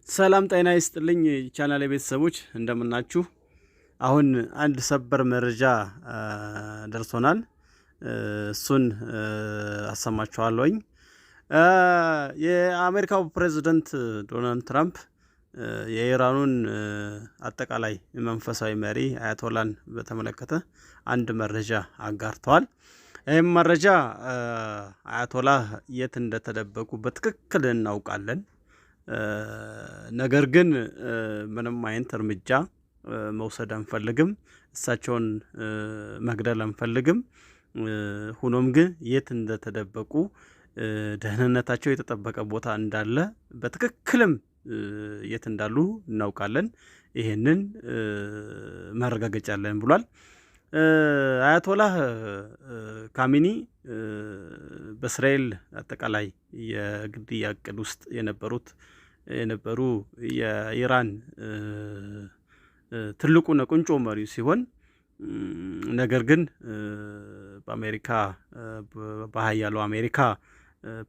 ሰላም ጤና ይስጥልኝ ቻናል ቤተሰቦች እንደምናችሁ። አሁን አንድ ሰበር መረጃ ደርሶናል። እሱን አሰማችኋለሁኝ። የአሜሪካው ፕሬዝዳንት ዶናልድ ትራምፕ የኢራኑን አጠቃላይ መንፈሳዊ መሪ አያቶላን በተመለከተ አንድ መረጃ አጋርተዋል። ይህም መረጃ አያቶላ የት እንደተደበቁ በትክክል እናውቃለን። ነገር ግን ምንም አይነት እርምጃ መውሰድ አንፈልግም፣ እሳቸውን መግደል አንፈልግም። ሆኖም ግን የት እንደተደበቁ ደህንነታቸው የተጠበቀ ቦታ እንዳለ በትክክልም የት እንዳሉ እናውቃለን። ይሄንን ማረጋገጫ አለን ብሏል። አያቶላህ ካሚኒ በእስራኤል አጠቃላይ የግድያ እቅድ ውስጥ የነበሩ የኢራን ትልቁ ቁንጮ መሪ ሲሆን ነገር ግን በአሜሪካ በኃያሉ አሜሪካ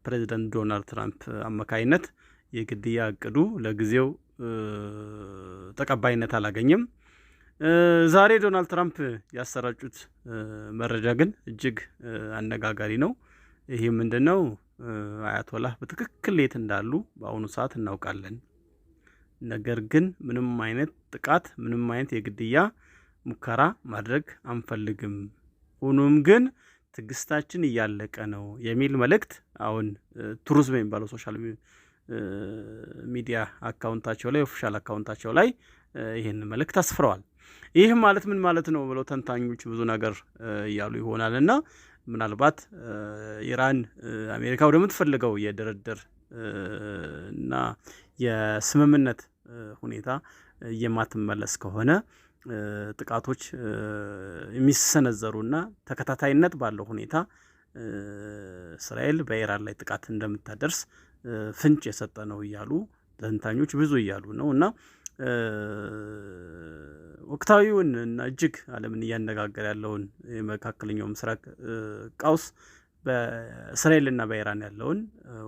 ፕሬዝዳንት ዶናልድ ትራምፕ አማካይነት የግድያ እቅዱ ለጊዜው ተቀባይነት አላገኘም። ዛሬ ዶናልድ ትራምፕ ያሰራጩት መረጃ ግን እጅግ አነጋጋሪ ነው። ይህ ምንድነው? አያቶላህ በትክክል የት እንዳሉ በአሁኑ ሰዓት እናውቃለን። ነገር ግን ምንም አይነት ጥቃት፣ ምንም አይነት የግድያ ሙከራ ማድረግ አንፈልግም። ሆኖም ግን ትዕግስታችን እያለቀ ነው የሚል መልእክት አሁን ትሩዝ በሚባለው ሶሻል ሚዲያ አካውንታቸው ላይ ኦፊሻል አካውንታቸው ላይ ይህን መልእክት አስፍረዋል። ይህ ማለት ምን ማለት ነው ብለው ተንታኞች ብዙ ነገር እያሉ ይሆናል እና ምናልባት ኢራን አሜሪካ ወደምትፈልገው የድርድር እና የስምምነት ሁኔታ የማትመለስ ከሆነ ጥቃቶች የሚሰነዘሩና ተከታታይነት ባለው ሁኔታ እስራኤል በኢራን ላይ ጥቃት እንደምታደርስ ፍንጭ የሰጠ ነው እያሉ ተንታኞች ብዙ እያሉ ነው እና ወቅታዊውን እና እጅግ ዓለምን እያነጋገረ ያለውን የመካከለኛው ምስራቅ ቀውስ በእስራኤል እና በኢራን ያለውን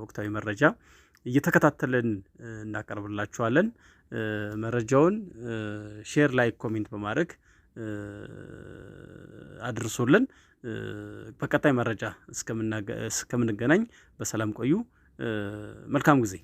ወቅታዊ መረጃ እየተከታተልን እናቀርብላችኋለን። መረጃውን ሼር፣ ላይክ፣ ኮሜንት በማድረግ አድርሱልን። በቀጣይ መረጃ እስከምንገናኝ በሰላም ቆዩ። መልካም ጊዜ